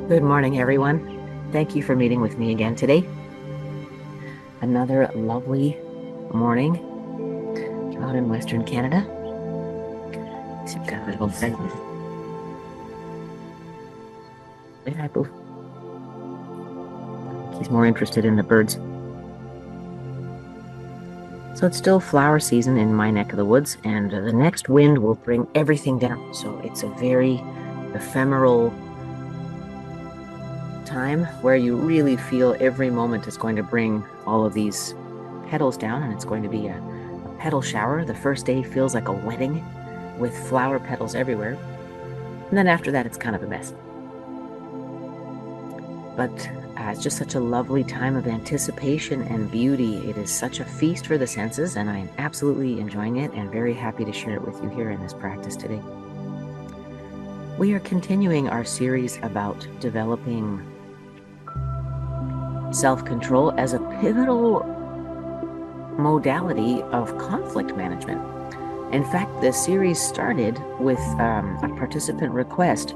Good morning, everyone. Thank you for meeting with me again today. Another lovely morning out in Western Canada. So I've got a little friend. Say hi, Boo. He's more interested in the birds. So it's still flower season in my neck of the woods, and the next wind will bring everything down. So it's a very ephemeral time where you really feel every moment is going to bring all of these petals down, and it's going to be a petal shower. The first day feels like a wedding with flower petals everywhere, and then after that it's kind of a mess. But it's just such a lovely time of anticipation and beauty. It is such a feast for the senses, and I am absolutely enjoying it and very happy to share it with you here in this practice today. We are continuing our series about developing self-control as a pivotal modality of conflict management. In fact, the series started with a participant request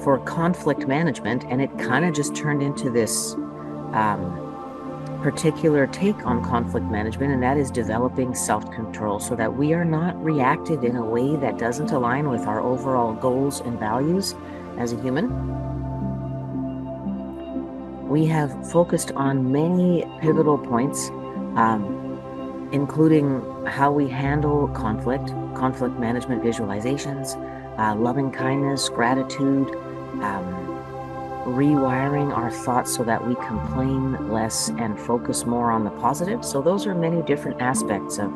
for conflict management, and it kind of just turned into this particular take on conflict management, and that is developing self-control so that we are not reactive in a way that doesn't align with our overall goals and values as a human. We have focused on many pivotal points, including how we handle conflict management visualizations, loving kindness, gratitude, rewiring our thoughts so that we complain less and focus more on the positive. So those are many different aspects of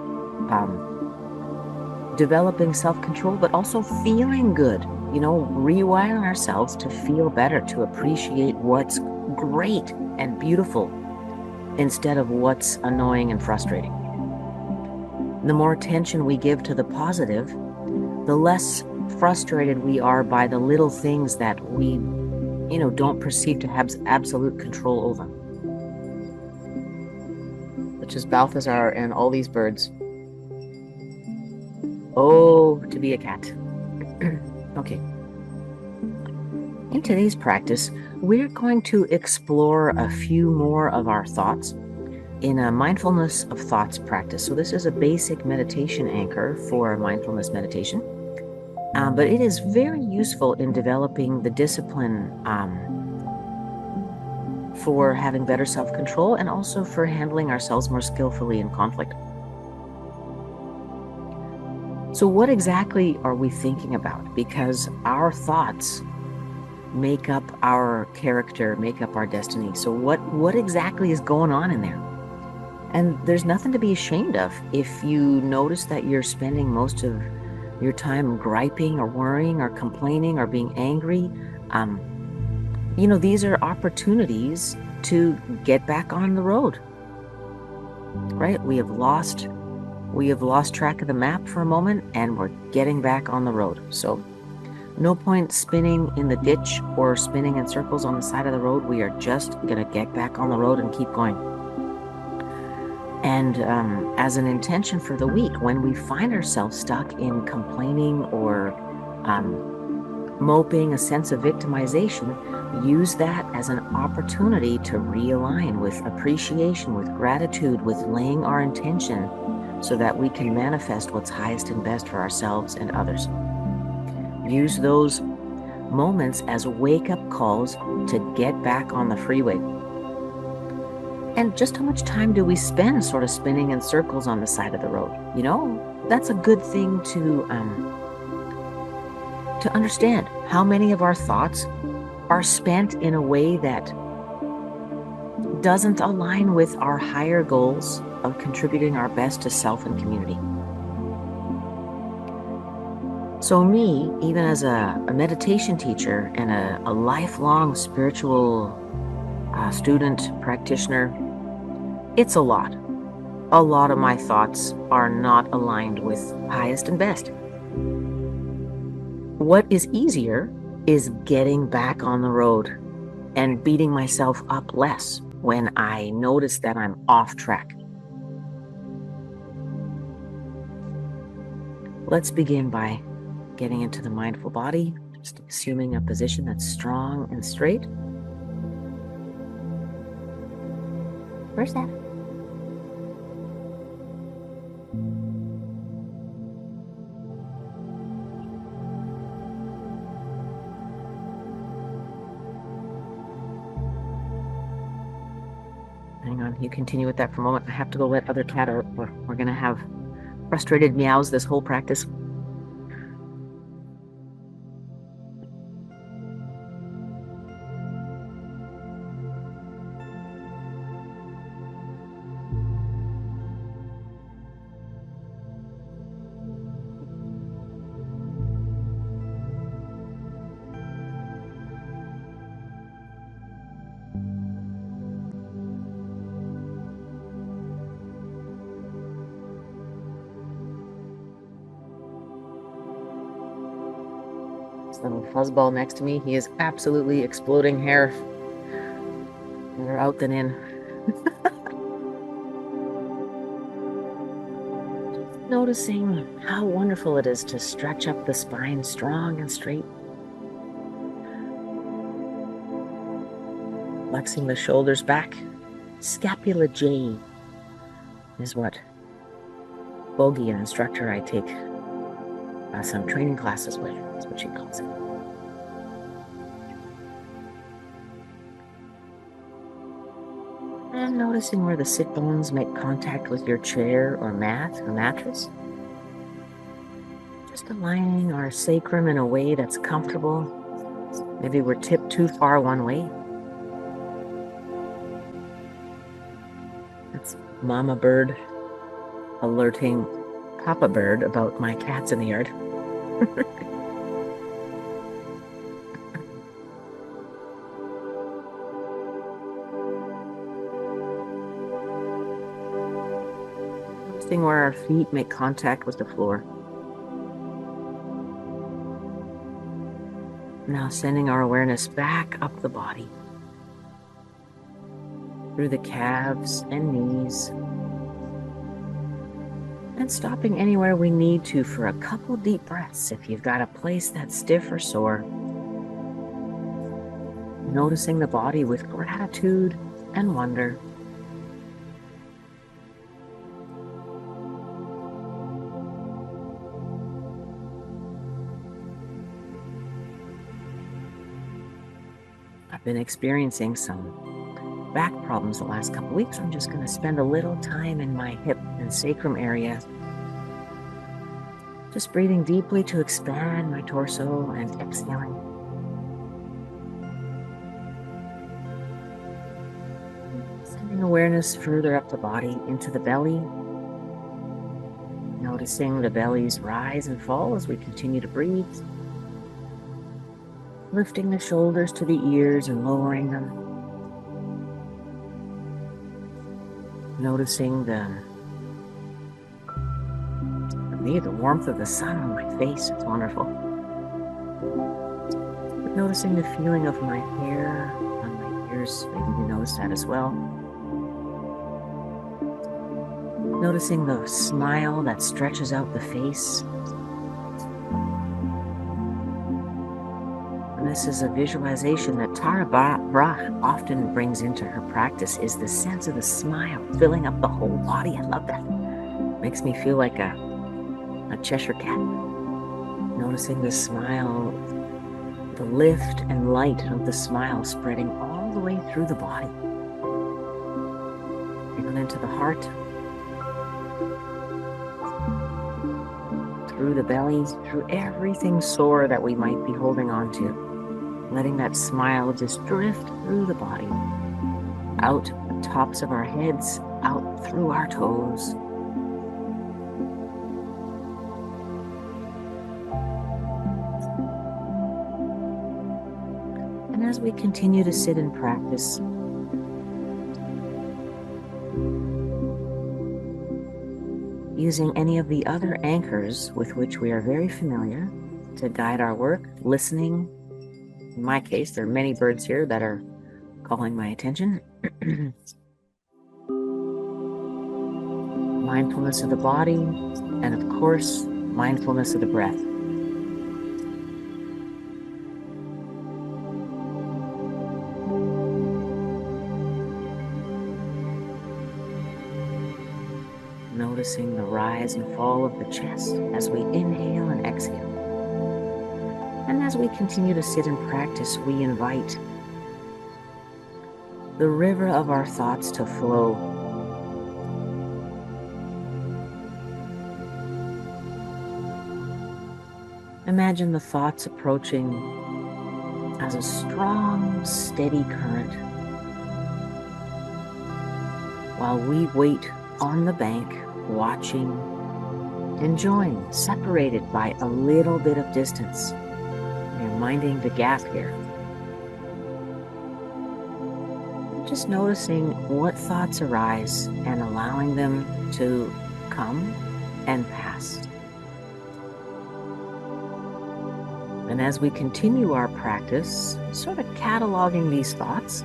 developing self-control, but also feeling good, rewiring ourselves to feel better, to appreciate what's great and beautiful instead of what's annoying and frustrating. The more attention we give to the positive, the less frustrated we are by the little things that we, don't perceive to have absolute control over, such as Balthazar and all these birds. Oh, to be a cat. Okay. In today's practice, we're going to explore a few more of our thoughts in a mindfulness of thoughts practice. So this is a basic meditation anchor for mindfulness meditation, but it is very useful in developing the discipline for having better self-control and also for handling ourselves more skillfully in conflict. So what exactly are we thinking about? Because our thoughts make up our character, make up our destiny. So what exactly is going on in there? And there's nothing to be ashamed of if you notice that you're spending most of your time griping or worrying or complaining or being angry. These are opportunities to get back on the road, right? We have lost track of the map for a moment, and we're getting back on the road. So no point spinning in the ditch or spinning in circles on the side of the road. We are just going to get back on the road and keep going. And as an intention for the week, when we find ourselves stuck in complaining or moping, a sense of victimization, use that as an opportunity to realign with appreciation, with gratitude, with laying our intention so that we can manifest what's highest and best for ourselves and others. Use those moments as wake-up calls to get back on the freeway. And just how much time do we spend sort of spinning in circles on the side of the road? That's a good thing to understand. How many of our thoughts are spent in a way that doesn't align with our higher goals of contributing our best to self and community. So me, even as a meditation teacher and a lifelong spiritual student, practitioner, it's a lot. A lot of my thoughts are not aligned with highest and best. What is easier is getting back on the road and beating myself up less when I notice that I'm off track. Let's begin by getting into the mindful body, just assuming a position that's strong and straight. Where's that? Hang on, you continue with that for a moment. I have to go let other cat out. We're going to have frustrated meows this whole practice. Little fuzzball next to me. He is absolutely exploding hair. Better out than in. Just noticing how wonderful it is to stretch up the spine strong and straight. Flexing the shoulders back. Scapula J is what Bogey, an instructor I take some training classes with. That's what she calls it. And noticing where the sit bones make contact with your chair or mat or mattress. Just aligning our sacrum in a way that's comfortable. Maybe we're tipped too far one way. That's Mama Bird alerting Papa Bird about my cats in the yard. Noticing where our feet make contact with the floor. Now sending our awareness back up the body, through the calves and knees, and stopping anywhere we need to for a couple deep breaths if you've got a place that's stiff or sore. Noticing the body with gratitude and wonder. I've been experiencing some back problems the last couple weeks. I'm just going to spend a little time in my hip and sacrum area, just breathing deeply to expand my torso and exhaling. Sending awareness further up the body into the belly, noticing the belly's rise and fall as we continue to breathe. Lifting the shoulders to the ears and lowering them. Noticing for me, the warmth of the sun on my face. It's wonderful. Noticing the feeling of my hair on my ears. Maybe you notice that as well. Noticing the smile that stretches out the face. This is a visualization that Tara Brach often brings into her practice, is the sense of the smile filling up the whole body. I love that. Makes me feel like a Cheshire cat. Noticing the smile, the lift and light of the smile spreading all the way through the body. Even into the heart. Through the belly, through everything sore that we might be holding on to. Letting that smile just drift through the body, out the tops of our heads, out through our toes. And as we continue to sit in practice, using any of the other anchors with which we are very familiar to guide our work, listening. In my case, there are many birds here that are calling my attention. Mindfulness of the body, and of course, mindfulness of the breath. noticing the rise and fall of the chest as we inhale and exhale. And as we continue to sit and practice, we invite the river of our thoughts to flow. Imagine the thoughts approaching as a strong, steady current, while we wait on the bank, watching, enjoying, separated by a little bit of distance. You're minding the gap here. Just noticing what thoughts arise and allowing them to come and pass. And as we continue our practice, sort of cataloging these thoughts,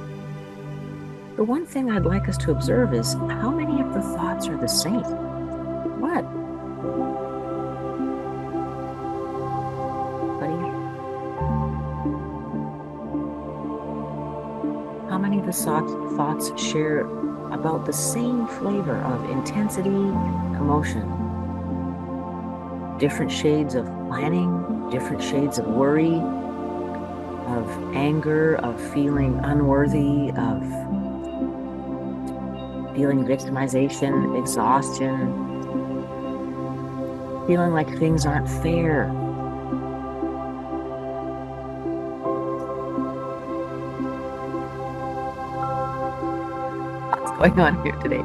the one thing I'd like us to observe is how many of the thoughts are the same. What? Buddy? How many of the thoughts share about the same flavor of intensity, emotion? Different shades of planning, different shades of worry, of anger, of feeling unworthy, of feeling victimization, exhaustion, feeling like things aren't fair. What's going on here today?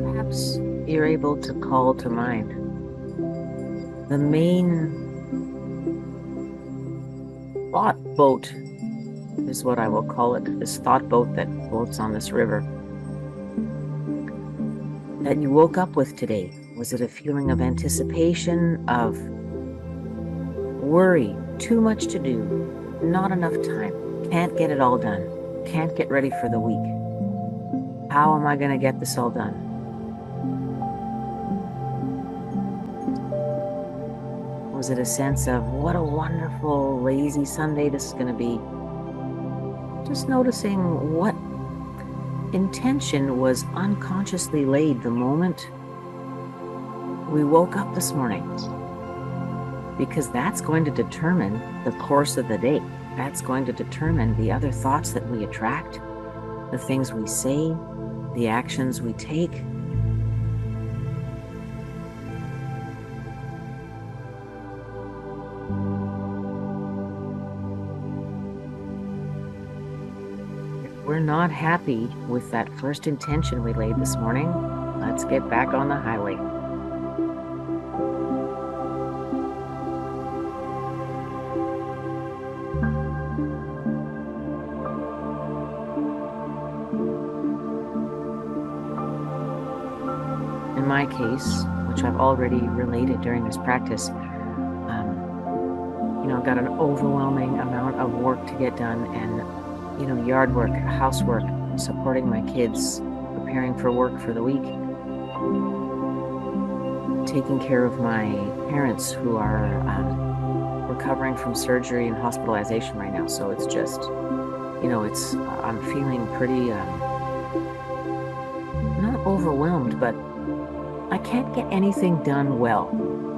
Perhaps you're able to call to mind the main thought boat, is what I will call it, this thought boat that floats on this river, that you woke up with today. Was it a feeling of anticipation, of worry, too much to do, not enough time, can't get it all done, can't get ready for the week? How am I going to get this all done? Was it a sense of what a wonderful, lazy Sunday this is going to be? Just noticing what intention was unconsciously laid the moment we woke up this morning. Because that's going to determine the course of the day. That's going to determine the other thoughts that we attract, the things we say, the actions we take. We're not happy with that first intention we laid this morning. Let's get back on the highway. In my case, which I've already related during this practice, I've got an overwhelming amount of work to get done, and yard work, housework, supporting my kids, preparing for work for the week, taking care of my parents who are recovering from surgery and hospitalization right now. So it's just, I'm feeling pretty, not overwhelmed, but I can't get anything done well.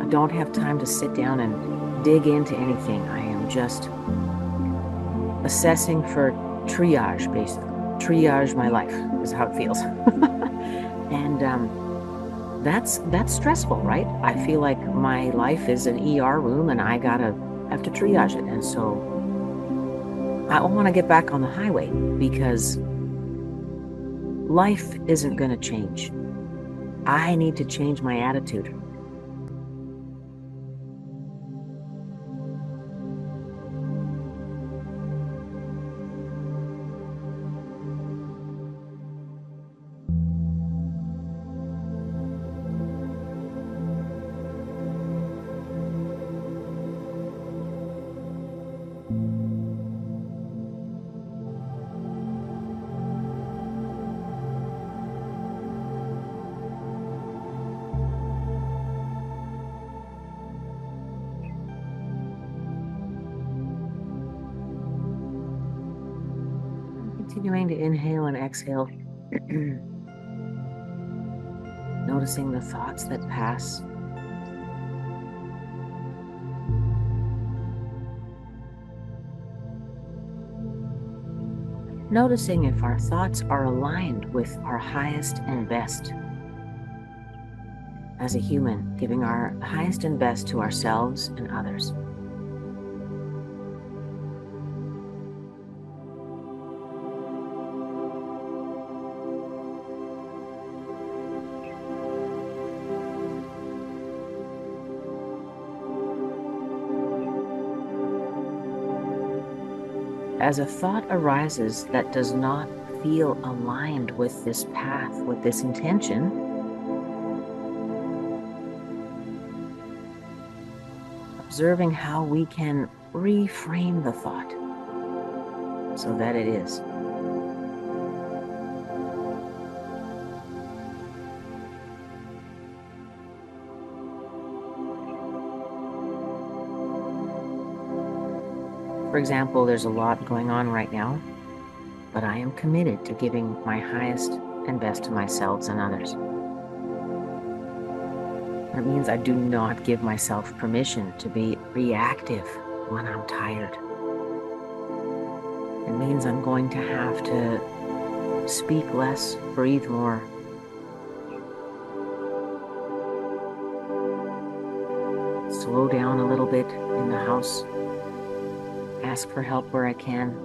I don't have time to sit down and dig into anything. I am just assessing for triage, basically. Triage my life is how it feels. And that's stressful, right? I feel like my life is an ER room and I have to triage it. And so I want to get back on the highway because life isn't going to change. I need to change my attitude. Continuing to inhale and exhale, noticing the thoughts that pass. Noticing if our thoughts are aligned with our highest and best. As a human, giving our highest and best to ourselves and others. As a thought arises that does not feel aligned with this path, with this intention, observing how we can reframe the thought so that it is. For example, there's a lot going on right now, but I am committed to giving my highest and best to myself and others. That means I do not give myself permission to be reactive when I'm tired. It means I'm going to have to speak less, breathe more. Slow down a little bit in the house. Ask for help where I can.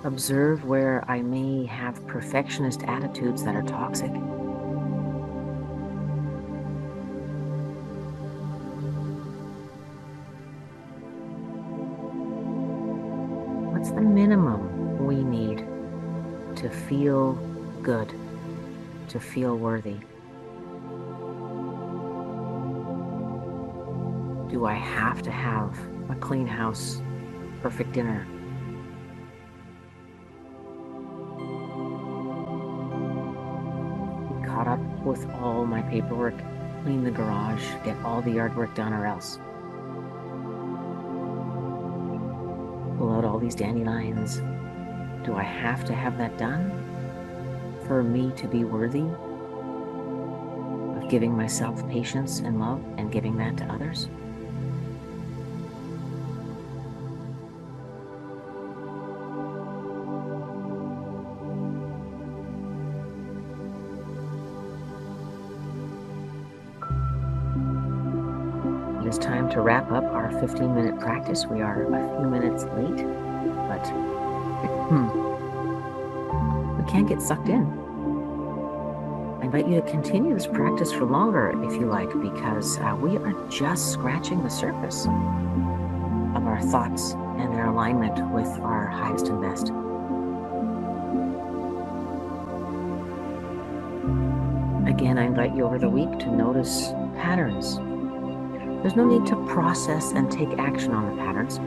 Observe where I may have perfectionist attitudes that are toxic. What's the minimum we need to feel good, to feel worthy? Do I have to have a clean house, perfect dinner? Be caught up with all my paperwork, clean the garage, get all the yard work done or else. Pull out all these dandelions. Do I have to have that done for me to be worthy of giving myself patience and love and giving that to others? It is time to wrap up our 15-minute practice. We are a few minutes late, but we can't get sucked in. I invite you to continue this practice for longer if you like, because we are just scratching the surface of our thoughts and their alignment with our highest and best. Again, I invite you over the week to notice patterns. There's no need to process and take action on the patterns.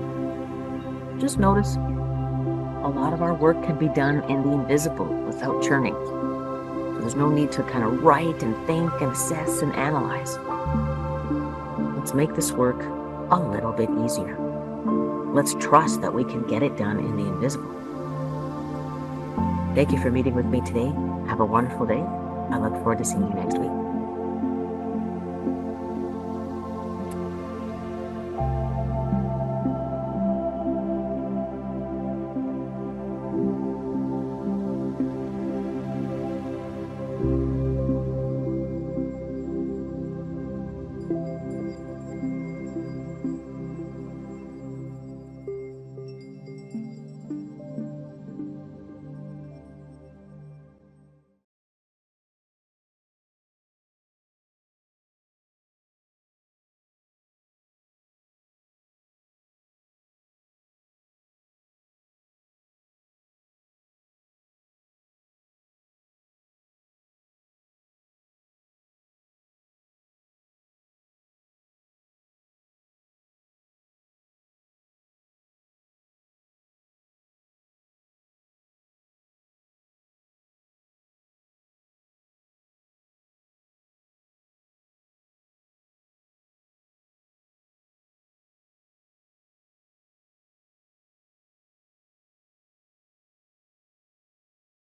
Just notice. A lot of our work can be done in the invisible without churning. So there's no need to kind of write and think and assess and analyze. Let's make this work a little bit easier. Let's trust that we can get it done in the invisible. Thank you for meeting with me today. Have a wonderful day. I look forward to seeing you next week.